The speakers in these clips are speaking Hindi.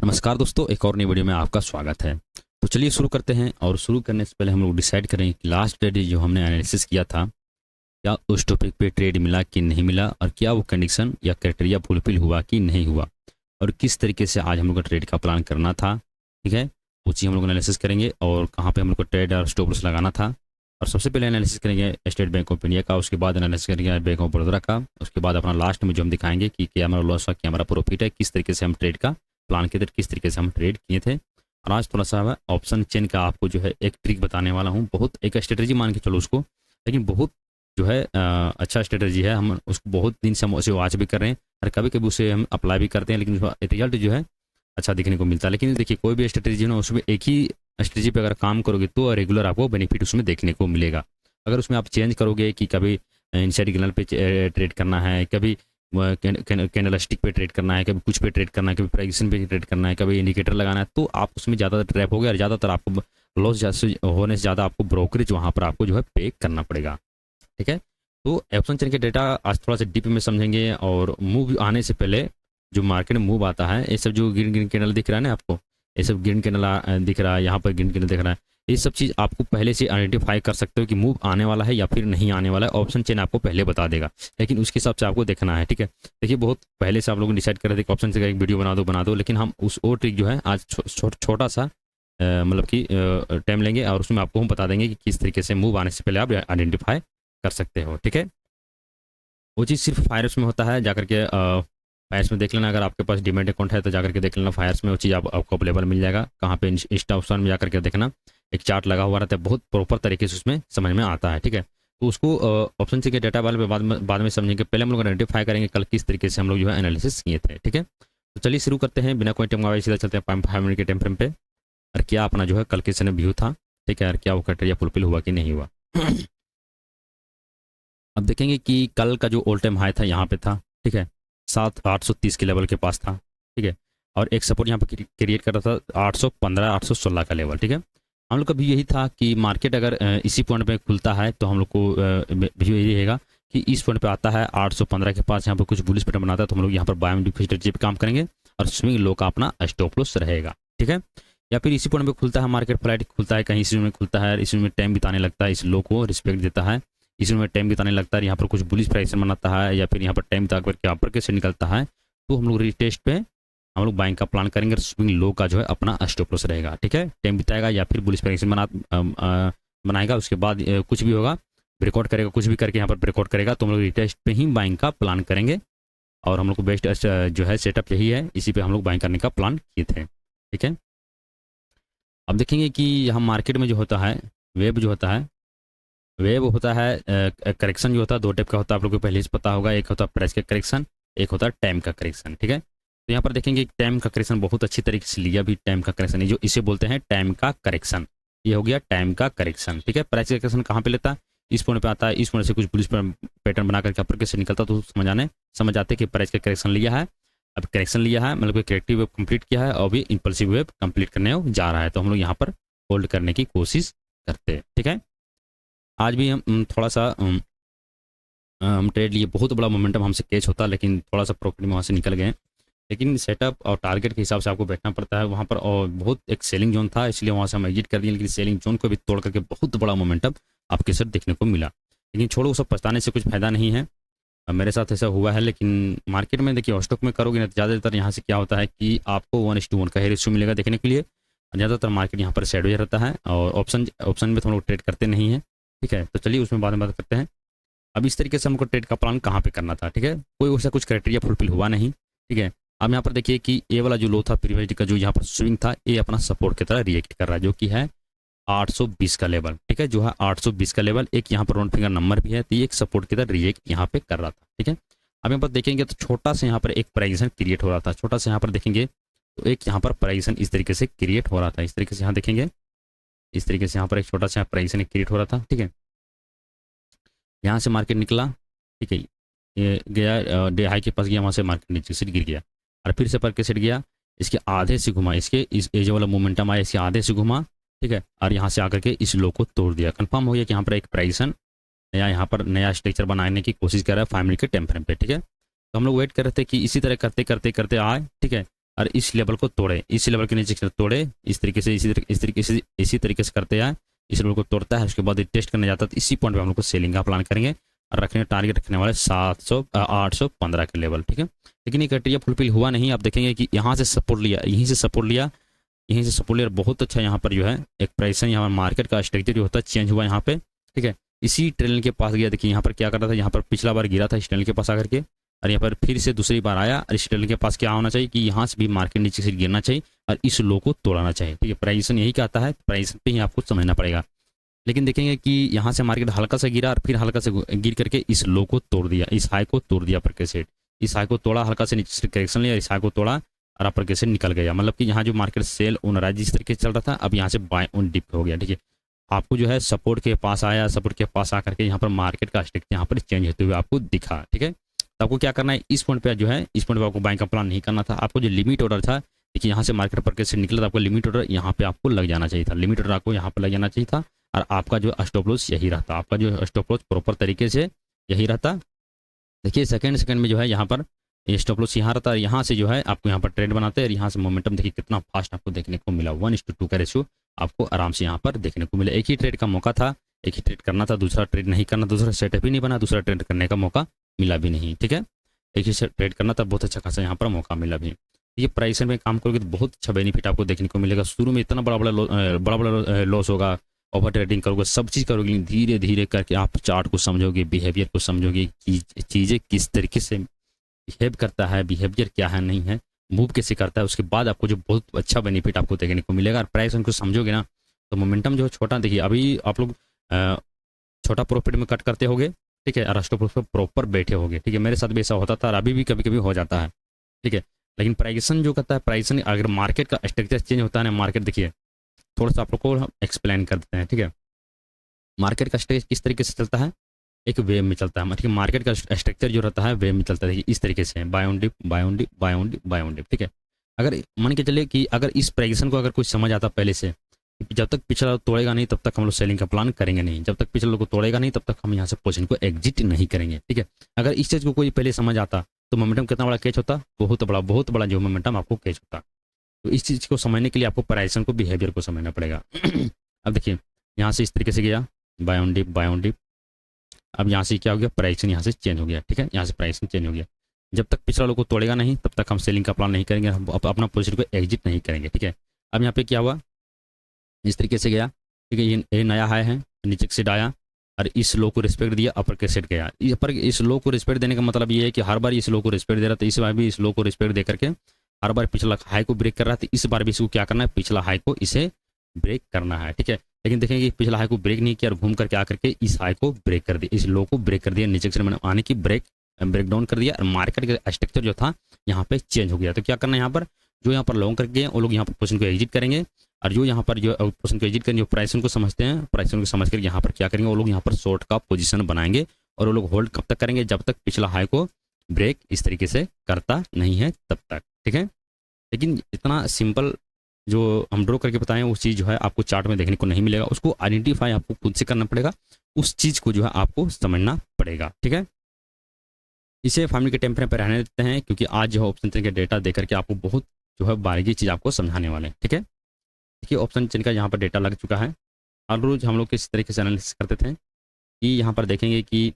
नमस्कार दोस्तों, एक और नई वीडियो में आपका स्वागत है। तो चलिए शुरू करते हैं। और शुरू करने से पहले हम लोग डिसाइड करें कि लास्ट ट्रेड जो हमने एनालिसिस किया था, क्या उस टॉपिक पे ट्रेड मिला कि नहीं मिला, और क्या वो कंडीशन या क्राइटेरिया फुलफिल हुआ कि नहीं हुआ, और किस तरीके से आज हम लोग को ट्रेड का प्लान करना था। ठीक है, वो चीज़ हम लोग एनालिसिस करेंगे और कहाँ पे हम लोग को ट्रेड और स्टॉप लॉस लगाना था। और सबसे पहले एनालिसिस करेंगे स्टेट बैंक ऑफ इंडिया का, उसके बाद एनालिसिस करेंगे बैंक ऑफ बड़ौदा का, उसके बाद अपना लास्ट में जो हम दिखाएंगे कि क्या हमारा लॉस हुआ, क्या हमारा प्रॉफिट है, किस तरीके से हम ट्रेड का प्लान किए थे, किस तरीके से हम ट्रेड किए थे। और आज थोड़ा सा ऑप्शन चेन का आपको जो है एक ट्रिक बताने वाला हूँ। बहुत एक स्ट्रेटजी मान के चलो उसको, लेकिन बहुत जो है अच्छा स्ट्रेटजी है। हम उसको बहुत दिन से हम उसे वॉच भी कर रहे हैं और कभी कभी उसे हम अप्लाई भी करते हैं, लेकिन उसका रिजल्ट जो है अच्छा दिखने को मिलता है। लेकिन देखिए, कोई भी स्ट्रेटजी ना, उसमें एक ही स्ट्रेटजी पे अगर काम करोगे तो रेगुलर आपको बेनिफिट उसमें देखने को मिलेगा। अगर उसमें आप चेंज करोगे कि कभी इनसाइड सिग्नल पे ट्रेड करना है, कभी कैंडलस्टिक पे ट्रेड करना है, कभी कुछ पे ट्रेड करना है, कभी प्राइसिंग पे ट्रेड करना है, कभी इंडिकेटर लगाना है, तो आप उसमें ज़्यादा ट्रैप हो गया और ज़्यादातर आपको लॉस होने से ज़्यादा आपको ब्रोकरेज वहाँ पर आपको जो है पे करना पड़ेगा। ठीक है, तो ऑप्शन चेन के डेटा आज थोड़ा सा डीप में समझेंगे। और मूव आने से पहले जो मार्केट में मूव आता है, ये सब जो ग्रीन ग्रीन कैंडल दिख रहा है ना आपको, ये सब ग्रीन कैंडल दिख रहा है, यहाँ पर ग्रीन कैंडल दिख रहा है, ये सब चीज़ आपको पहले से आइडेंटिफाई कर सकते हो कि मूव आने वाला है या फिर नहीं आने वाला है। ऑप्शन चेन आपको पहले बता देगा, लेकिन उसके हिसाब से आपको देखना है। ठीक है, देखिए बहुत पहले से आप लोग डिसाइड कर रहे थे कि ऑप्शन चेन का एक वीडियो बना दो, लेकिन हम उस वो ट्रिक जो है आज छोटा सा मतलब कि टाइम लेंगे और उसमें आपको हम बता देंगे कि किस तरीके से मूव आने से पहले आप आइडेंटिफाई कर सकते हो। ठीक है, वो चीज़ सिर्फ फायर्स में होता है, जाकर के फायर्स में देख लेना। अगर आपके पास डीमैट अकाउंट है तो जाकर के देख लेना फायर्स में, वो चीज़ आपको अवेलेबल मिल जाएगा। कहाँ पे, इंस्टा ऑप्शन में जाकर के देखना, एक चार्ट लगा हुआ रहता है, बहुत प्रॉपर तरीके से उसमें समझ में आता है। ठीक है, तो उसको ऑप्शन से के डेटा वाले पे बाद में समझेंगे। पहले हम लोग आइडेंटिफाई करेंगे कल किस तरीके से हम लोग जो है एनालिसिस किए थे। ठीक है, तो चलिए शुरू करते हैं बिना कोई टाइम गवाए, सीधा चलते हैं 5 मिनट के टाइम फ्रेम पे। और क्या अपना जो है कल के समय व्यू था, ठीक है, और क्या वो क्राइटेरिया फुलफिल हुआ कि नहीं हुआ। अब देखेंगे कि कल का जो ऑल टाइम हाई था यहाँ पे था। ठीक है, 830 के लेवल के पास था। ठीक है, और एक सपोर्ट यहाँ पे क्रिएट कर रहा था 815 816 का लेवल। ठीक है, हम लोग का भी यही था कि मार्केट अगर इसी पॉइंट पे खुलता है तो हम लोग को भी यही रहेगा कि इस पॉइंट पे आता है 815 के पास, यहाँ पे कुछ बुलिश पैटर्न बनाता है तो हम लोग यहाँ पर बाय स्ट्रेटजी पे काम करेंगे और स्विंग लो का अपना स्टॉप लॉस रहेगा। ठीक है, या फिर इसी पॉइंट पे खुलता है मार्केट, फ्लाइट खुलता है कहीं इसी में खुलता है, इसी में टाइम बिताने लगता है, इस लो को रिस्पेक्ट देता है, इसमें टाइम बिताने लगता है, यहाँ पर कुछ बुलिश प्राइस बनाता है, या फिर यहाँ पर टाइम बिता करके अपर के से निकलता है, तो हम लोग रीटेस्ट पे हम लोग बाइंग का प्लान करेंगे और स्विंग लो का जो है अपना स्टॉप लॉस रहेगा। ठीक है, टाइम बिताएगा या फिर बुलिश प्राइस बनाएगा, उसके बाद कुछ भी होगा, ब्रेकआउट करेगा, कुछ भी करके यहाँ पर ब्रेकआउट करेगा, तो हम लोग रीटेस्ट पे ही बाइंग का प्लान करेंगे। और हम लोग को बेस्ट जो है सेटअप यही है, इसी पे हम लोग बाइंग करने का प्लान किए थे। ठीक है, अब देखेंगे कि हम मार्केट में जो होता है वेब जो होता है, वेब होता है करेक्शन जो होता है, दो टाइप का होता है, आप लोग को पहले से पता होगा। एक होता है प्राइस का करेक्शन, एक होता है टाइम का करेक्शन। ठीक है, तो यहाँ पर देखेंगे टाइम का करेक्शन बहुत अच्छी तरीके से लिया भी। टाइम का करेक्शन जो इसे बोलते हैं टाइम का करेक्शन, ये हो गया टाइम का करेक्शन। ठीक है, प्राइस का करेक्शन कहाँ पे लेता है, इस पॉइंट पे आता है, इस पॉइंट से कुछ बुलिश पैटर्न बना करके अपर कैसे निकलता, तो समझ आते कि प्राइस का करेक्शन लिया है। अब करेक्शन लिया है मतलब करेक्टिव वेव कंप्लीट किया है और भी इंपल्सिव वेव कंप्लीट करने जा रहा है, तो हम लोग यहाँ पर होल्ड करने की कोशिश करते हैं। ठीक है, आज भी हम थोड़ा सा हम ट्रेड लिए, बहुत बड़ा मोमेंटम हमसे कैच होता, लेकिन थोड़ा सा प्रॉफिट में वहाँ से निकल गए। लेकिन सेटअप और टारगेट के हिसाब से आपको बैठना पड़ता है वहाँ पर, और बहुत एक सेलिंग जोन था इसलिए वहाँ से हम एग्जिट कर दिए, लेकिन सेलिंग जोन को भी तोड़ करके बहुत बड़ा मोमेंटम आपके साथ देखने को मिला। लेकिन छोड़ो, सब पछताने से कुछ फायदा नहीं है। मेरे साथ ऐसा हुआ है, लेकिन मार्केट में देखिए स्टॉक में करोगे ना, ज़्यादातर यहाँ से क्या होता है कि आपको 1:1 का ही रेशियो मिलेगा देखने के लिए। ज़्यादातर मार्केट यहाँ पर सैडविच रहता है, और ऑप्शन में तो हम लोग ट्रेड करते नहीं हैं। ठीक है, तो चलिए उसमें बाद में बात करते हैं। अब इस तरीके से हमको ट्रेड का प्लान कहाँ पे करना था। ठीक है, कोई वैसा कुछ क्राइटेरिया फुलफिल हुआ नहीं। ठीक है, अब यहाँ पर देखिए कि ये वाला जो लो था प्रीवियस डे का, जो यहाँ पर स्विंग था, ये अपना सपोर्ट की तरह रिएक्ट कर रहा है, जो कि है 820 का लेवल। ठीक है, जो है 820 का लेवल, एक यहाँ पर राउंड फिंगर नंबर भी है, तो ये एक सपोर्ट की तरह रिएक्ट यहाँ पे कर रहा था। ठीक है, अब यहाँ पर देखेंगे तो छोटा सा यहाँ पर एक प्राइजेशन क्रिएट हो रहा था, छोटा सा यहाँ पर देखेंगे तो एक यहाँ पर प्राइजेशन इस तरीके से क्रिएट हो रहा था, इस तरीके से यहाँ देखेंगे, इस तरीके से यहाँ पर एक छोटा सा प्राइजेशन क्रिएट हो रहा था। ठीक है, यहाँ से मार्केट निकला। ठीक है, ये गया डे हाई के पास गया, वहाँ से मार्केट नीचे से गिर गया और फिर से पर के सेट गया, इसके आधे से घुमा, इसके इस एज वाला मोमेंटम आया, इसके आधे से घुमा। ठीक है, और यहाँ से आकर के इस लो को तोड़ दिया। कंफर्म हो गया कि यहाँ पर एक प्राइसन यहाँ पर नया स्ट्रक्चर बनाने की कोशिश कर रहा है 5 मिनट के टाइम फ्रेम पे। ठीक है, तो हम लोग वेट कर रहे थे कि इसी तरह करते करते करते आए। ठीक है, और इस लेवल को तोड़े, इस लेवल के नीचे से तोड़े, इस तरीके से इसी तरीके से करते आए, इस लेवल को तोड़ता है, उसके बाद टेस्ट करने जाता है, तो इसी पॉइंट पे हम लोग को सेलिंग का प्लान करेंगे और रखने टारगेट रखने वाले 815 के लेवल, ठीक है। लेकिन ये क्राइटेरिया फुलफिल हुआ नहीं। आप देखेंगे कि यहाँ से सपोर्ट लिया, यहीं से सपोर्ट लिया, यहीं से सपोर्ट लिया, बहुत अच्छा यहाँ पर जो है एक प्राइस यहाँ मार्केट का स्ट्रक्चर जो होता है चेंज हुआ यहाँ पे, ठीक है। इसी ट्रेल के पास गया, देखिए यहाँ पर क्या कर रहा था, यहाँ पर पिछला बार गिरा था इस ट्रेल के पास आकर के, और यहाँ पर फिर से दूसरी बार आया, और इस ट्रेल के पास क्या होना चाहिए कि यहाँ से भी मार्केट नीचे से गिरना चाहिए और इस लो को तोड़ना चाहिए, ठीक है। प्राइस यही कहता है, प्राइस पे ही आपको समझना पड़ेगा। लेकिन देखेंगे कि यहाँ से मार्केट हल्का सा गिरा और फिर हल्का से गिर करके इस लो को तोड़ दिया, इस हाई को तोड़ दिया अपर के सेट, इस हाई को तोड़ा, हल्का से नीचे से करेक्शन लिया, इस हाई को तोड़ा और अपर के सेट निकल गया। मतलब कि यहाँ जो मार्केट सेल ऑन राइज जिस तरीके से चल रहा था, अब यहाँ से बाय ऑन डिप हो गया, ठीक है। आपको जो है सपोर्ट के पास आया, सपोर्ट के पास आकर के यहाँ पर मार्केट का स्ट्रक्चर यहाँ पर चेंज होते हुए आपको दिखा, ठीक है। तो आपको क्या करना है, इस पॉइंट पे जो है, इस पॉइंट पे आपको बाइंग का प्लान नहीं करना था। आपको जो लिमिट ऑर्डर था, देखिए यहाँ से मार्केट पर से निकला था, आपको लिमिट ऑर्डर यहाँ पे आपको लग जाना चाहिए था, लिमिट ऑर्डर आपको यहाँ पर लग जाना चाहिए था, और आपका जो स्टॉप लॉस यही रहता, आपका जो स्टॉप लॉस प्रॉपर तरीके से यही रहता। देखिए सेकंड में जो है यहाँ पर ये स्टॉप लॉस यहाँ रहता है, यहाँ से जो है आपको यहाँ पर ट्रेड बनाते हैं, और यहाँ से मोमेंटम देखिए कितना फास्ट आपको देखने को मिला, 1:2 का रेशियो आपको आराम से यहाँ पर देखने को मिला। एक ही ट्रेड का मौका था, एक ही ट्रेड करना था, दूसरा ट्रेड नहीं करना, दूसरा सेटअप ही नहीं बना, दूसरा ट्रेड करने का मौका मिला भी नहीं, ठीक है। एक ही से ट्रेड करना था, बहुत अच्छा खासा यहाँ पर मौका मिला भी। ये प्राइस में काम करोगे तो बहुत अच्छा बेनिफिट आपको देखने को मिलेगा। शुरू में इतना बड़ा लॉस होगा, ओवर ट्रेडिंग करोगे, सब चीज़ करोगे, धीरे धीरे करके आप चार्ट को समझोगे, बिहेवियर को समझोगे कि चीज़ें किस तरीके से बिहेव करता है, बिहेवियर क्या है नहीं है, मूव कैसे करता है, उसके बाद आपको जो बहुत अच्छा बेनिफिट आपको देखने को मिलेगा। और प्राइस उनको समझोगे ना तो मोमेंटम जो छोटा, देखिए अभी आप लोग छोटा प्रॉफिट में कट करते होगे, ठीक है, और स्टॉप लॉस पे प्रॉपर बैठे होगे, ठीक है। मेरे साथ भी ऐसा होता था और अभी भी कभी कभी हो जाता है, ठीक है। लेकिन प्राइसन जो करता है, प्राइसन अगर मार्केट का स्ट्रक्चर चेंज होता है ना, मार्केट देखिए थोड़ा सा आप लोग को हम एक्सप्लेन कर देते हैं, ठीक है। मार्केट का स्ट्रक्चर किस तरीके से चलता है, एक वेव में चलता है, ठीक है। मार्केट का स्ट्रक्चर जो रहता है वेव में चलता है, इस तरीके से buy on dip, buy on dip, buy on dip, buy on dip, ठीक है। अगर मान के चलिए कि अगर इस प्राइसन को अगर कुछ समझ आता पहले से, जब तक पिछला तोड़ेगा नहीं तब तक हम लोग सेलिंग का प्लान करेंगे नहीं, जब तक पिछले को तोड़ेगा नहीं तब तक हम यहाँ से पोजीशन को एग्जिट नहीं करेंगे, ठीक है। अगर इस चीज़ को कोई पहले समझ आता तो मोमेंटम कितना बड़ा कैच होता, बहुत बड़ा जो मोमेंटम आपको कैच होता। तो इस चीज़ को समझने के लिए आपको प्राइसन को, बिहेवियर को समझना पड़ेगा। अब देखिए यहाँ से इस तरीके से गया, buy on dip, buy on dip, अब यहाँ से क्या हो गया, प्राइसन यहाँ से चेंज हो गया, ठीक है। यहाँ से प्राइसन चेंज हो गया, जब तक पिछला लोग को तोड़ेगा नहीं तब तक हम सेलिंग का प्लान नहीं करेंगे, हम अपना पोजीशन को एग्जिट नहीं करेंगे, ठीक है। अब यहाँ पे क्या हुआ, इस तरीके से गया, ठीक है, ये नया हाई है, नीचे से आया और इस लो को रिस्पेक्ट दिया, अपर के सेट गया। पर इस लो को रिस्पेक्ट देने का मतलब ये है कि हर बार इस लो को रिस्पेक्ट दे रहा था, इस बार भी इस लो को रिस्पेक्ट दे करके हर बार पिछला हाई को ब्रेक कर रहा था, इस बार भी इसको क्या करना है, पिछला हाई को इसे ब्रेक करना है, ठीक है। लेकिन देखेंगे पिछला हाई को ब्रेक नहीं किया और घूम करके आकर के इस हाई को ब्रेक कर दिया, इस लो को ब्रेक कर दिया, नीचे से मैंने आने की ब्रेक डाउन कर दिया, और मार्केट का स्ट्रक्चर जो था यहाँ पे चेंज हो गया। तो क्या करना है, यहाँ पर जो यहाँ पर लॉन्ग करके गए वो लोग यहाँ पर पोजीशन को एग्जिट करेंगे, और जो यहाँ पर जो पोजीशन को एग्जिट करेंगे, जो प्राइसन को समझते हैं, प्राइसन को समझ कर यहाँ पर क्या करेंगे, वो लोग यहाँ पर शॉर्ट का पोजीशन बनाएंगे, और वो लोग होल्ड कब तक करेंगे, जब तक पिछला हाई को ब्रेक इस तरीके से करता नहीं है तब तक, ठीक है। लेकिन इतना सिंपल जो हम ड्रॉ करके बताएं वो चीज़ जो है आपको चार्ट में देखने को नहीं मिलेगा, उसको आइडेंटिफाई आपको खुद से करना पड़ेगा, उस चीज़ को जो है आपको समझना पड़ेगा, ठीक है। इसे फैमिली के टेम्परेचर पर रहने देते हैं, क्योंकि आज जो है ऑप्शन चेन के डेटा दे करके आपको बहुत जो है बारीकी चीज़ आपको समझाने वाले हैं, ठीक है। देखिए ऑप्शन चेन का यहाँ पर डेटा लग चुका है, हर रोज हम लोग किस तरीके से एनालिसिस करते थे कि यहाँ पर देखेंगे कि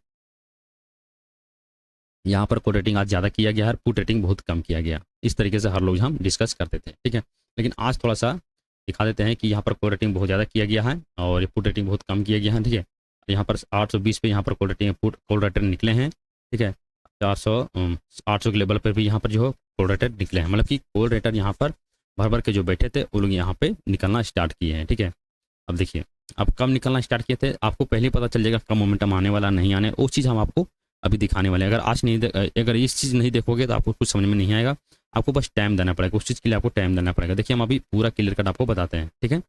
यहाँ पर कोड रेटिंग आज ज़्यादा किया गया है, पुट रेटिंग बहुत कम किया गया, इस तरीके से हर लोग हम डिस्कस करते थे, ठीक है। लेकिन आज थोड़ा सा दिखा देते हैं कि यहाँ पर कोड रेटिंग बहुत ज़्यादा किया गया है और पुट रेटिंग बहुत कम किया गया है, ठीक है। यहाँ पर 820 पे यहाँ पर कोड रेटिंग कोड रेटिंग निकले हैं, ठीक है। 800 के लेवल पर भी यहाँ पर जो है कोड रेटर निकले हैं, मतलब कि कोड रेटर यहाँ पर भर भर के जो बैठे थे वो लोग यहाँ पे निकलना स्टार्ट किए हैं, ठीक है। अब देखिए अब कब निकलना स्टार्ट किए थे आपको पहले ही पता चल जाएगा, कब मोमेंटम आने वाला नहीं आने, वो चीज़ हम आपको अभी दिखाने वाले हैं। अगर इस चीज़ नहीं देखोगे तो आपको कुछ समझ में नहीं आएगा, आपको बस टाइम देना पड़ेगा, उस चीज़ के लिए आपको टाइम देना पड़ेगा। देखिए हम अभी पूरा क्लियर कट आपको बताते हैं, ठीक है।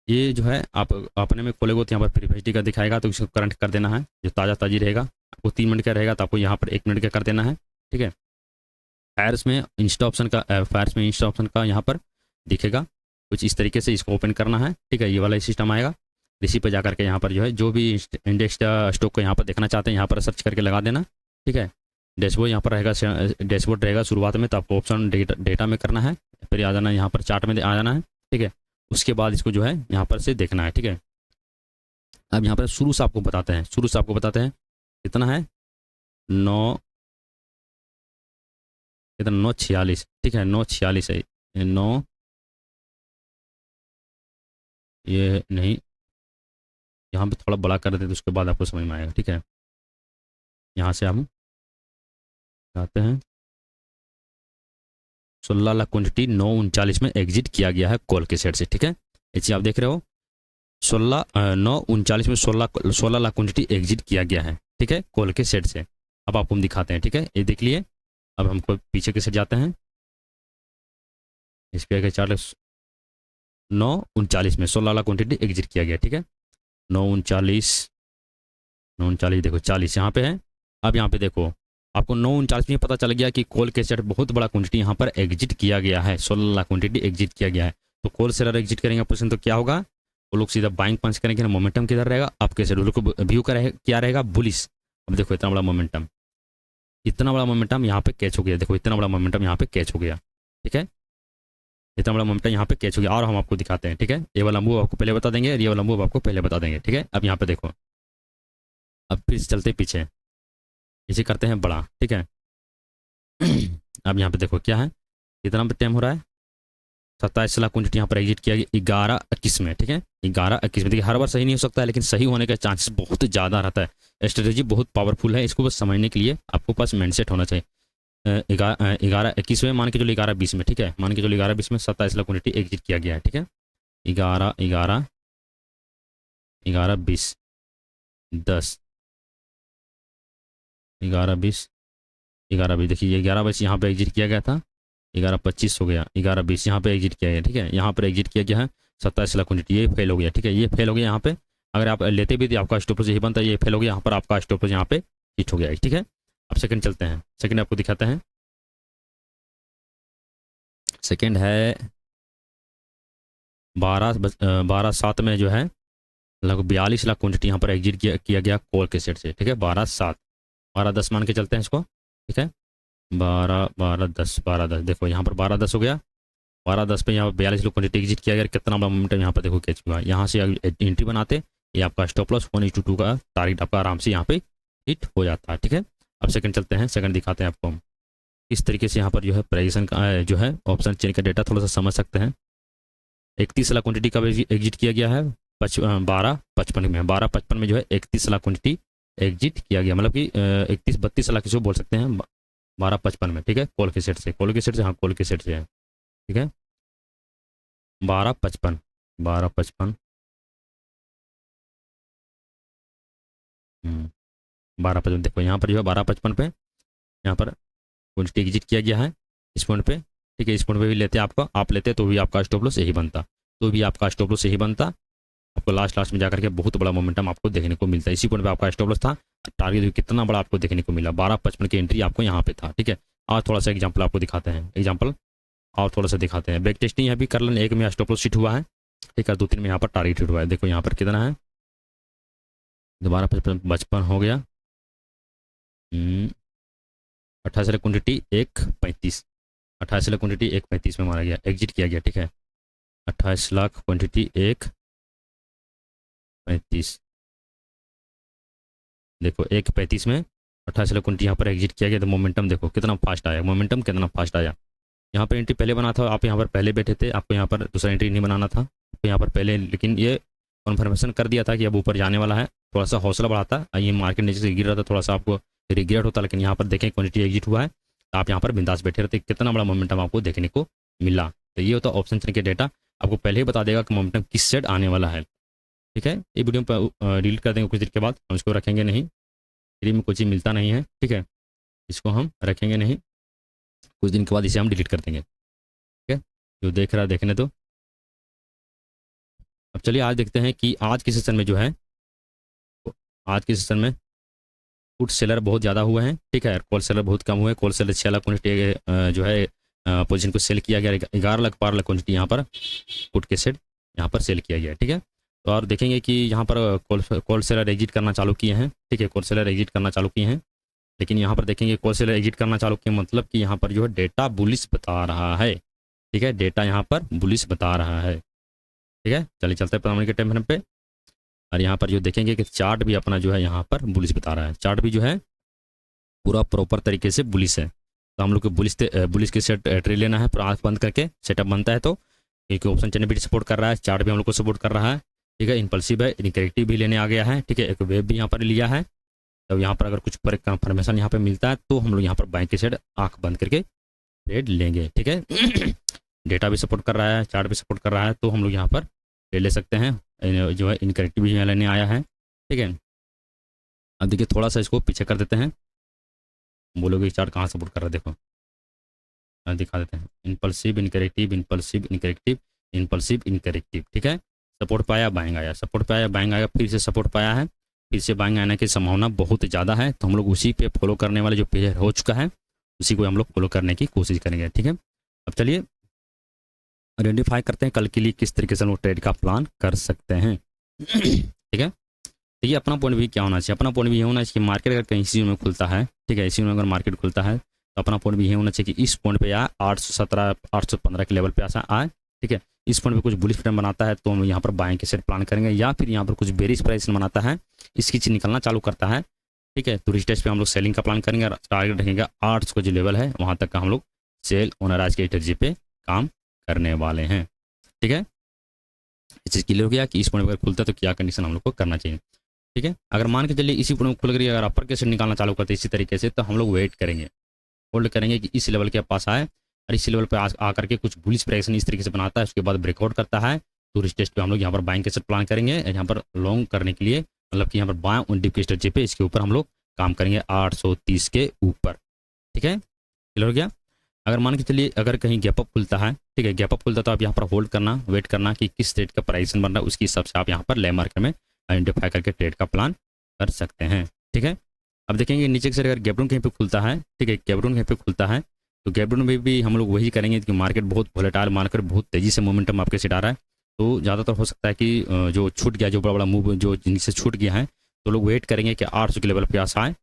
ये जो है आप अपने में खोलेगो तो यहाँ पर प्रीफेस का दिखाएगा, तो इसको करंट कर देना है, जो ताज़ी रहेगा। आपको 3 मिनट का रहेगा तो आपको यहाँ पर 1 मिनट का कर देना है, ठीक है। फायर्स में इंस्टा ऑप्शन का यहाँ पर दिखेगा कुछ इस तरीके से, इसको ओपन करना है, ठीक है। ये वाला सिस्टम आएगा, इसी पे जाकर के यहाँ पर जो है जो भी इंडेक्स स्टॉक को यहाँ पर देखना चाहते हैं यहाँ पर सर्च करके लगा देना, ठीक है। डैशबोर्ड यहाँ पर रहेगा, डैशबोर्ड रहेगा शुरुआत में, तो आपको ऑप्शन डेटा में करना है, फिर आ जाना है यहाँ पर चार्ट में आ जाना है, ठीक है। उसके बाद इसको जो है यहाँ पर से देखना है, ठीक है। अब यहाँ पर शुरू से आपको बताते हैं, शुरू से आपको बताते हैं कितना है, 9, कितना 946, ठीक है, 946 है, 9, ये नहीं, यहाँ पे थोड़ा बड़ा कर देते तो उसके बाद आपको समझ में आएगा, ठीक है। यहाँ से हम आते हैं, 16 लाख क्वान्टिटी 9:39 में एग्जिट किया गया है कॉल के सेट से, ठीक है। ये चीज़ आप देख रहे हो, 9:39 में 16 लाख क्वान्टिटी एग्जिट किया गया है, ठीक है, कॉल के सेट से। अब आपको हम दिखाते हैं, ठीक है, ये देख लिए। अब हमको पीछे के सेट जाते हैं, इस पे चार्ट 9:39 में 16 लाख क्वान्टिटी एग्जिट किया गया, ठीक है। 9:39, 9:39 देखो 40 यहाँ पे है। अब यहाँ पे देखो आपको 9:39 में पता चल गया कि कॉल के सेट बहुत बड़ा क्वांटिटी यहाँ पर एग्जिट किया गया है, 16 लाख क्वांटिटी एग्जिट किया गया है। तो कॉल सेलर एग्जिट करेंगे पर्सन तो क्या होगा, वो लोग सीधा बाइंग पंच करेंगे ना, मोमेंटम किधर रहेगा, आपके सेट को व्यू का क्या रहेगा, बुलिश। अब देखो इतना बड़ा मोमेंटम, इतना बड़ा मोमेंटम यहाँ पे कैच हो गया, देखो इतना बड़ा मोमेंटम यहाँ पे कैच हो गया, ठीक है, इतना बड़ा मोमेंटम यहाँ पे कैच हो गया। और हम आपको दिखाते हैं, ठीक है, ये वाला मूव आपको पहले बता देंगे, ये वाला मूव आपको पहले बता देंगे, ठीक है। अब यहाँ पे देखो, अब फिर चलते पीछे, इसे करते हैं बड़ा, ठीक है। अब यहाँ पे देखो क्या है, कितना टाइम हो रहा है, 27 लाख क्वांटिटी यहाँ पर एग्जिट किया गया 11:21 में, ठीक है, 11:21 में। देखिए हर बार सही नहीं हो सकता है, लेकिन सही होने का चांसेस बहुत ज़्यादा रहता है। स्ट्रेटेजी बहुत पावरफुल है, इसको बस समझने के लिए आपको पास माइंडसेट होना चाहिए। 11:21 में, मान के चलो 11:20 में, ठीक है, मान के चलो 11:20 में 27 लाख क्वांटिटी एग्जिट किया गया है, ठीक है। 11:20, 10, 11:20, 11:20, देखिए ये 11:20 यहाँ पे एग्जिट किया गया था, 11:25 हो गया, 11:20 यहाँ पे एग्जिट किया गया, ठीक है, यहाँ पर एग्जिट किया गया है 27 लाख क्वांटिटी, ये फेल हो गया, ठीक है, ये फेल हो गया यहाँ पे। अगर आप लेते भी तो आपका स्टॉप लॉस यही बनता है, ये फेल हो गया यहाँ पर, आपका स्टॉप लॉस यहाँ पे हिट हो गया, ठीक है। अब सेकंड चलते हैं, सेकंड आपको दिखाते हैं, सेकंड है 12/7 में जो है लगभग 42 लाख क्वांटिटी यहाँ पर एग्जिट किया गया कॉल के सेट से, ठीक है। 12/7, 12/10 मान के चलते हैं इसको, ठीक है, 12/10 देखो यहाँ पर 12/10 हो गया, 12/10 पे यहाँ पर 42 लाख क्वांटिटी एग्जिट किया गया, कितना बड़ा मोमेंटम यहाँ पर देखो कैच हुआ, यहाँ से एंट्री बनाते, ये आपका स्टॉप लॉस 1:2 का टारगेट आपका आराम से यहाँ पे हिट हो जाता है, ठीक है। अब सेकंड चलते हैं, सेकंड दिखाते हैं आपको हम इस तरीके से यहाँ पर जो है प्राइजेशन का जो है ऑप्शन चेन का डेटा थोड़ा सा समझ सकते हैं। 31 लाख क्वांटिटी का एग्जिट किया गया है 12:55 में, 12:55 में जो है 31 लाख क्वांटिटी एग्जिट किया गया, मतलब कि 31-32 लाख इसको बोल सकते हैं 12:55 में, ठीक है, कॉल के सेट से, कॉल के सेट से, हाँ कॉल के सेट से है, ठीक है। 12:55, 12:55, 12:55 देखो यहाँ पर जो है 12:55 पे यहाँ पर क्वांटिटी एग्जिट किया गया है इस पॉइंट पे, ठीक है। इस पॉइंट पे भी लेते आपका, आप लेते तो भी आपका स्टॉप लॉस यही बनता, तो भी आपका स्टॉप लॉस यही बनता, आपको लास्ट में जाकर के बहुत बड़ा मोमेंटम आपको देखने को मिलता है। इसी पॉइंट पे आपका स्टॉप लॉस था, टारगेट भी कितना बड़ा आपको देखने को मिला, 12:55 की एंट्री आपको यहाँ पे था, ठीक है। और थोड़ा सा एग्जाम्पल आपको दिखाते हैं, एग्जाम्पल और थोड़ा सा दिखाते हैं, बैक टेस्टिंग यहाँ भी कर लें, एक में स्टॉप लॉस हिट हुआ है, ठीक है, 2-3 में यहाँ पर टारगेट हिट हुआ है, देखो यहाँ पर कितना है, 12:55 हो गया, 28 लाख क्वांटिटी 1:35, 28 लाख क्वांटिटी 1:35 में मारा गया, एग्जिट किया गया, ठीक है, 28 लाख क्वांटिटी 1:35, देखो 1:35 में 28 लाख क्वांटिटी यहाँ पर एग्जिट किया गया, तो मोमेंटम देखो कितना फास्ट आया, मोमेंटम कितना फास्ट आया। यहाँ पर एंट्री पहले बना था, आप यहाँ पर पहले बैठे थे, आपको यहाँ पर दूसरा एंट्री नहीं बनाना था, आपको यहाँ पर पहले, लेकिन ये कन्फर्मेशन कर दिया था कि अब ऊपर जाने वाला है, थोड़ा सा हौसला बढ़ाता, ये मार्केट नीचे से गिर रहा था, थोड़ा सा आपको रिग्रेट होता, लेकिन यहाँ पर देखें क्वांटिटी एग्जिट हुआ है, तो आप यहाँ पर बिंदास बैठे रहते, कितना बड़ा मोमेंटम आपको देखने को मिला। तो ये होता ऑप्शन चेन के डेटा, आपको पहले ही बता देगा कि मोमेंटम किस सेट आने वाला है, ठीक है। ये वीडियो पर डिलीट कर देंगे कुछ देर के बाद, हम इसको रखेंगे नहीं, फ्री में कुछ ही मिलता नहीं है, ठीक है, इसको हम रखेंगे नहीं, कुछ दिन के बाद इसे हम डिलीट कर देंगे, ठीक है। जो देख रहा है देखने दो। अब चलिए आज देखते हैं कि आज के सेशन में जो है, आज के सेशन में पुट सेलर बहुत ज़्यादा हुए हैं, ठीक है, कॉल सेलर बहुत कम हुए, कॉल सेलर 6 लाख क्वांटिटी जो है पोजीशन को सेल किया गया, 11 लाख 12 लाख क्वांटिटी यहाँ पर पुट के सेट यहाँ पर सेल किया गया, ठीक है। तो और देखेंगे कि यहाँ पर कॉल सेलर एग्जिट करना चालू किए हैं, ठीक है, कॉल सेलर एग्जिट करना चालू किए हैं, लेकिन यहाँ पर देखेंगे कॉल सेलर एग्जिट करना चालू किया, मतलब कि यहाँ पर जो है डेटा बुलिश बता रहा है, ठीक है, डेटा यहाँ पर बुलिश बता रहा है, ठीक है। चलिए चलते हैं प्राइमरी के टाइम फ्रेम पे, और यहाँ पर जो देखेंगे कि चार्ट भी अपना जो है यहाँ पर बुलिश बता रहा है, चार्ट भी जो है पूरा प्रॉपर तरीके से बुलिश है। तो हम लोग को बुलिश के सेट ट्रेड लेना है, पूरा आँख बंद करके सेटअप बनता है। तो एक ऑप्शन चैनल भी सपोर्ट कर रहा है, चार्ट भी हम लोग को सपोर्ट कर रहा है, ठीक है। इम्पल्सिव है, इनकरेक्टिव भी लेने आ गया है, ठीक है। एक वेब भी यहाँ पर लिया है। तो यहाँ पर अगर कुछ पर कंफर्मेशन यहाँ पर मिलता है तो हम लोग यहाँ पर बाइंग के सेट आँख बंद करके ट्रेड लेंगे, ठीक है। डेटा भी सपोर्ट कर रहा है, चार्ट भी सपोर्ट कर रहा है, तो हम लोग यहाँ पर ट्रेड ले सकते हैं। जो है इनकरेक्टिव भी यहाँ लेने आया है, ठीक है। अब देखिए थोड़ा सा इसको पीछे कर देते हैं, बोलोगे चार्ट कहाँ सपोर्ट कर रहा है, देखो दिखा देते हैं। इम्पल्सिव इनकरेक्टिव, इम्पल्सिव इनकरेक्टिव, इम्पल्सिव इनकरेक्टिव, ठीक है। सपोर्ट पाया बाइंग आया, सपोर्ट पाया बाइंग आया, फिर से सपोर्ट पाया है, फिर से बाइंग आने की संभावना बहुत ज़्यादा है। तो हम लोग उसी पे फॉलो करने वाले जो पेज हो चुका है उसी को हम लोग फॉलो करने की कोशिश करेंगे, ठीक है। अब चलिए आइडेंटिफाई करते हैं कल के लिए किस तरीके से हम लोग ट्रेड का प्लान कर सकते हैं, ठीक है। तो ये अपना पॉइंट भी क्या होना चाहिए, अपना पॉइंट भी ये होना चाहिए कि मार्केट अगर कहीं इसी में खुलता है, ठीक है, इसी में अगर मार्केट खुलता है तो अपना पॉइंट भी ये होना चाहिए कि इस पॉइंट पे आए 817 815 के लेवल पे ऐसा आए, ठीक है। इस पॉइंट पे कुछ बुलिश फ्रेम बनाता है तो हम यहाँ पर बाइंग के सेट प्लान करेंगे, या फिर यहाँ पर कुछ बेरिश प्राइस बनाता है, इसकी चीज निकलना चालू करता है, ठीक है। तो रिटेस्ट पे हम लोग सेलिंग का प्लान करेंगे, टारगेट रखेंगे 800 का जो लेवल है वहाँ तक का हम लोग सेल ओनर आज के स्ट्रेटजी पे काम करने वाले हैं, ठीक है। इस चीज़ क्लियर हो गया कि इस पॉइंट पर खुलता है तो क्या कंडीशन हम लोग को करना चाहिए, ठीक है। अगर मान के चलिए इसी पॉइंट में खुल गई, अगर अपर के सेट निकालना चालू करते इसी तरीके से, तो हम लोग वेट करेंगे, होल्ड करेंगे कि इस लेवल के पास आए, और इस लेवल पर आकर के कुछ बुलिश प्राइस इस तरीके से बनाता है, उसके बाद ब्रेकआउट करता है तो रिटेस्ट पे हम लोग यहाँ पर बाइंग के सेट प्लान करेंगे। यहाँ पर लॉन्ग करने के लिए मतलब कि यहाँ पर बाएं डिप के स्ट्रेटजी पे इसके ऊपर हम लोग काम करेंगे 830 के ऊपर, ठीक है। क्लियर हो गया। अगर मान के चलिए अगर कहीं गैप अप खुलता है, ठीक है, गैप अप खुलता है तो आप यहाँ पर होल्ड करना, वेट करना कि किस रेट का प्राइस बन रहा है, उसके हिसाब से आप यहाँ पर ले मार्केट में आइडेंटिफाई करके ट्रेड का प्लान कर सकते हैं, ठीक है। अब देखेंगे नीचे से अगर गैप डाउन कहीं पे खुलता है, ठीक है, गैप डाउन कहीं पे खुलता है तो गैप डाउन में भी हम लोग वही करेंगे कि मार्केट बहुत वोलेटाइल, मार्केट बहुत तेज़ी से मोमेंटम आपके सेट आ रहा है, तो ज़्यादातर हो सकता है कि जो छूट गया, जो बड़ा बड़ा मूव जो जिनसे छूट गया है, तो लोग वेट करेंगे कि 800 के लेवल पे आए,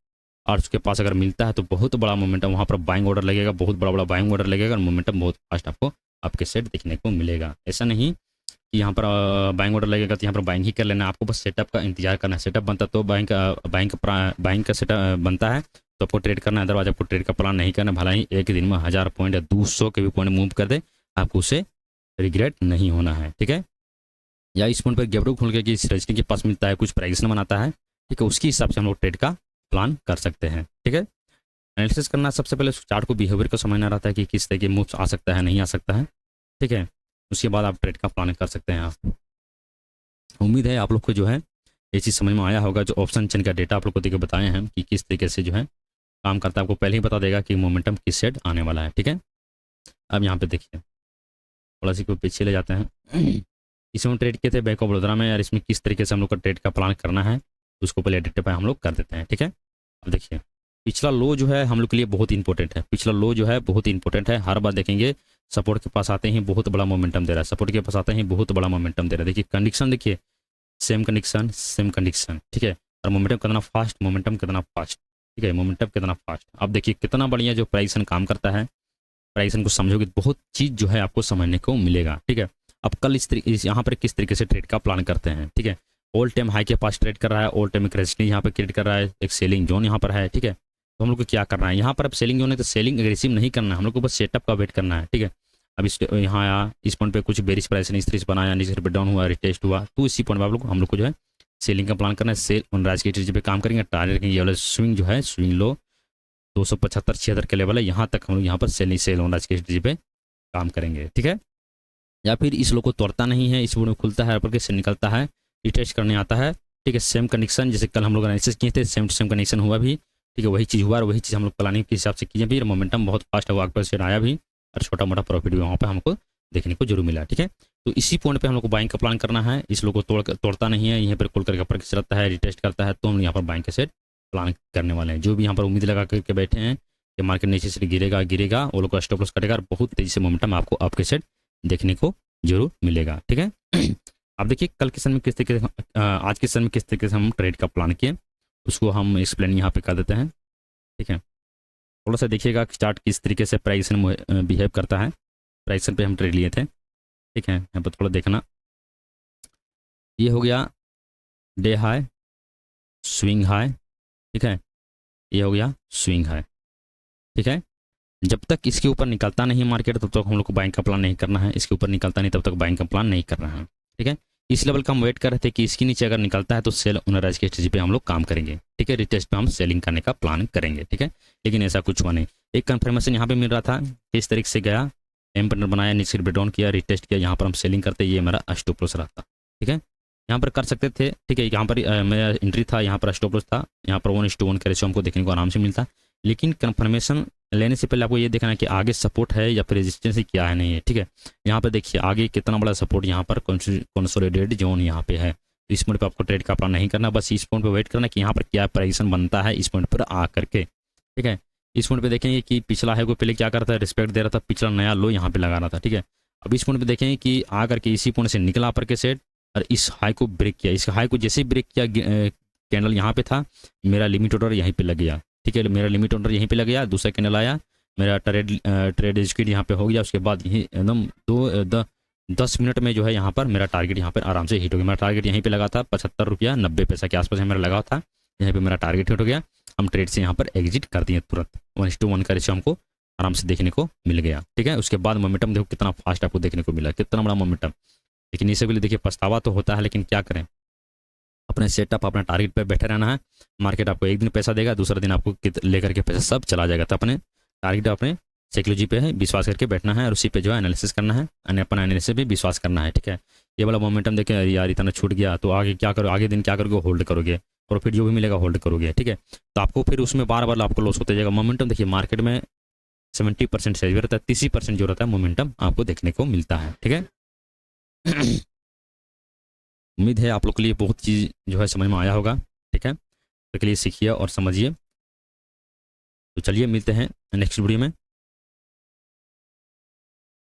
800 के पास अगर मिलता है तो बहुत बड़ा मोमेंटम वहाँ पर बाइंग ऑर्डर लगेगा, बहुत बड़ा बड़ा बाइंग ऑर्डर लगेगा और मोमेंटम बहुत फास्ट आपको आपके सेट देखने को मिलेगा। ऐसा नहीं कि यहाँ पर बाइंग ऑर्डर लगेगा तो यहाँ पर बाइंग ही कर लेना, आपको बस सेटअप का इंतजार करना है। सेटअप बनता तो बाइंग का सेटअप बनता है तो आपको ट्रेड करना है, अदरवाइज आपको ट्रेड का प्लान नहीं करना। भला ही एक दिन में 1000 पॉइंट या 200 के भी पॉइंट मूव कर दे, आपको उसे रिग्रेट नहीं होना है, ठीक है। या इस पॉइंट पर गैप खुल के कि इस रजनी के पास मिलता है, कुछ प्राइस बनाता है, ठीक है, उसके हिसाब से हम लोग ट्रेड का प्लान कर सकते हैं, ठीक है। एनालिसिस करना सबसे पहले चार्ट को बिहेवियर को समझना रहता है कि किस तरह के मूव्स आ सकता है, नहीं आ सकता है, ठीक है। उसके बाद आप ट्रेड का प्लान कर सकते हैं। आप उम्मीद है आप लोग को जो है ये चीज़ समझ में आया होगा। जो ऑप्शन चेन का डेटा आप लोग को देकर बताए हैं कि किस तरीके से जो है काम करता है, आपको पहले ही बता देगा कि मोमेंटम किस सेट आने वाला है, ठीक है। अब यहाँ पे देखिए थोड़ा सी को पीछे ले जाते हैं, इसमें ट्रेड किए थे बैंक ऑफ बड़ौदा में, यार इसमें किस तरीके से हम लोग का ट्रेड का प्लान करना है उसको पहले आइडेंटिफाई हम लोग कर देते हैं, ठीक है। अब देखिए पिछला लो जो है हम लोग के लिए बहुत इंपॉर्टेंट है, पिछला लो जो है बहुत इंपॉर्टेंट है। हर बार देखेंगे सपोर्ट के पास आते ही बहुत बड़ा मोमेंटम दे रहा है, सपोर्ट के पास आते ही बहुत बड़ा मोमेंटम दे रहा है। देखिए कंडीशन देखिए, सेम कंडीशन, ठीक है। और मोमेंटम कितना फास्ट, मोमेंटम कितना फास्ट, ठीक है, मोमेंटम कितना फास्ट। अब देखिए कितना बढ़िया जो प्राइसन काम करता है, प्राइसन को समझोगे तो बहुत चीज़ जो है आपको समझने को मिलेगा, ठीक है। अब कल इस यहाँ पर किस तरीके से ट्रेड का प्लान करते हैं, ठीक है। ऑल टाइम हाई के पास ट्रेड कर रहा है, ऑल टाइम रेजिस्टेंस यहाँ पर क्रिएट कर रहा है, एक सेलिंग जोन यहाँ पर है, ठीक है। तो हम लोग को क्या करना है, यहाँ पर अब सेलिंग जोन है तो सेलिंग एग्रेसिव नहीं करना है, हम लोग को बस सेटअप का वेट करना है, ठीक है। अब इस यहाँ आया, इस पॉइंट पे कुछ बेरिश प्राइस ने इस तरह से बनाया, नीचे ब्रेक डाउन हुआ, रिटेस्ट हुआ, तो इसी पॉइंट पर हम लोग को जो है सेलिंग का प्लान करना है। सेल ऑन राज की चीज़ पे काम करेंगे, टारगेट रखेंगे, ये वाला स्विंग जो है स्विंग लो 275-76 के लेवल है, यहाँ तक हम लोग यहाँ पर सेल ऑन राज की चीज़ पे काम करेंगे, ठीक है। या फिर इस लो को तोड़ता नहीं है, इस में खुलता है, ऊपर से निकलता है, रिटेस्ट करने आता है, ठीक है। सेम कंडीशन जैसे कल हम लोग एनालिसिस किए थे, सेम टू सेम कंडीशन हुआ भी, ठीक है, वही चीज़ हुआ और वही चीज़ हम लोग प्लानिंग के हिसाब से किए भी, मोमेंटम बहुत फास्ट है, वाक पर से आया भी और छोटा मोटा प्रॉफिट भी वहाँ पर हमको देखने को जरूर मिला, ठीक है। तो इसी पॉइंट पे हम लोग को बाइंग का प्लान करना है, इस लोग को तोड़ता नहीं है, यहीं पर खोल करके ऊपर चलता है, रिटेस्ट करता है, तो हम यहाँ पर बाइंग के सेट प्लान करने वाले हैं। जो भी यहाँ पर उम्मीद लगा करके बैठे हैं कि मार्केट नीचे से गिरेगा वो लोग का स्टॉप लॉस कटेगा और बहुत तेजी से मोमेंटम आपको आपके सेट देखने को जरूर मिलेगा, ठीक है। अब देखिए कल के सन में किस तरीके से, आज के सन में किस तरीके से हम ट्रेड का प्लान किए उसको हम एक्सप्लेन यहाँ पे कर देते हैं, ठीक है, थोड़ा सा देखिएगा चार्ट किस तरीके से प्राइस बिहेव करता है। प्राइस पे हम ट्रेड लिए थे, ठीक है, यहाँ पर थोड़ा देखना। ये हो गया डे हाई, स्विंग हाई, ठीक है, ये हो गया स्विंग हाई, ठीक है। जब तक इसके ऊपर निकलता नहीं मार्केट तब तक हम लोग को बाइंग का प्लान नहीं करना है, इसके ऊपर निकलता नहीं तब तक बाइंग का प्लान नहीं करना है, ठीक है। इस लेवल का हम वेट कर रहे थे कि इसके नीचे अगर निकलता है तो सेल ओनराइज की स्ट्रेटजी पे हम लोग काम करेंगे, ठीक है, रिटेस्ट पे हम सेलिंग करने का प्लान करेंगे, ठीक है। लेकिन ऐसा कुछ हुआ नहीं। एक कंफर्मेशन यहाँ पे मिल रहा था कि इस तरीके से गया, एम पैटर्न बनाया, नीचे ब्रेकडाउन किया, रिटेस्ट किया, यहाँ पर हम सेलिंग करते, ये मेरा स्टॉप लॉस रहता, ठीक है। यहाँ पर कर सकते थे, ठीक है, यहाँ पर मेरा एंट्री था, यहाँ पर स्टॉप लॉस था, यहाँ पर 1:1 का रेशियो हमको देखने को आराम से मिलता। लेकिन कंफर्मेशन लेने से पहले आपको ये देखना है कि आगे सपोर्ट है या फिर रेजिस्टेंस है, क्या है नहीं है, ठीक है। यहाँ पे देखिए आगे कितना बड़ा सपोर्ट यहाँ पर कंसोलिडेटेड जोन यहाँ पे है, तो इस पॉइंट पे आपको ट्रेड का प्लान नहीं करना, बस इस पॉइंट पे वेट करना कि यहाँ पर क्या प्राइसन बनता है इस पॉइंट पर आ करके, ठीक है। इस पॉइंट पे देखेंगे कि पिछला है को पहले क्या करता है, रिस्पेक्ट दे रहा था, पिछला नया लो यहाँ पे लगा रहा था, ठीक है। अब इस पॉइंट पे देखेंगे कि आ करके इसी पॉइंट से निकला पर के सेट और इस हाई को ब्रेक किया, इस हाई को जैसे ही ब्रेक किया कैंडल यहाँ पे था, मेरा लिमिट ऑर्डर यहीं पे लग गया, ठीक है, मेरा लिमिट ऑर्डर यहीं पे लग गया, दूसरा कैंडल आया, मेरा ट्रेड एग्जीक्यूट यहाँ पे हो गया, उसके बाद यही एकदम 10 मिनट में जो है यहाँ पर मेरा टारगेट यहाँ पर आराम से हिट हो गया। मेरा टारगेट यहीं पे लगा था 75 रुपया 90 पैसा के आसपास मेरा लगा था, यहाँ पे मेरा टारगेट हिट हो गया। हम ट्रेड से यहाँ पर एग्जिट कर दिए तुरंत, 1:1 का रेशियो हमको आराम से देखने को मिल गया, ठीक है। उसके बाद मोमेंटम देखो कितना फास्ट आपको देखने को मिला, कितना बड़ा मोमेंटम। लेकिन इसे के लिए देखिए पछतावा तो होता है, लेकिन क्या करें, अपने सेटअप अपना टारगेट पे बैठे रहना है। मार्केट आपको एक दिन पैसा देगा, दूसरा दिन आपको लेकर के पैसा सब चला जाएगा, तो अपने टारगेट अपने साइकोलॉजी पे है विश्वास करके बैठना है और उसी पे जो है एनालिसिस करना है, अपना एनालिसिस पे विश्वास करना है, ठीक है। ये वाला मोमेंटम देखें यार इतना छूट गया तो आगे क्या करो, आगे दिन क्या करोगे, होल्ड करोगे, प्रॉफिट जो भी मिलेगा होल्ड करोगे, ठीक है। तो आपको फिर उसमें बार बार आपको लॉस होते जाएगा। मोमेंटम देखिए मार्केट में 70% सही रहता है, 30% जो रहता है मोमेंटम आपको देखने को मिलता है, ठीक है। उम्मीद है आप लोग के लिए बहुत चीज़ जो है समझ में आया होगा, ठीक है। तो के लिए सीखिए और समझिए। तो चलिए मिलते हैं नेक्स्ट वीडियो में।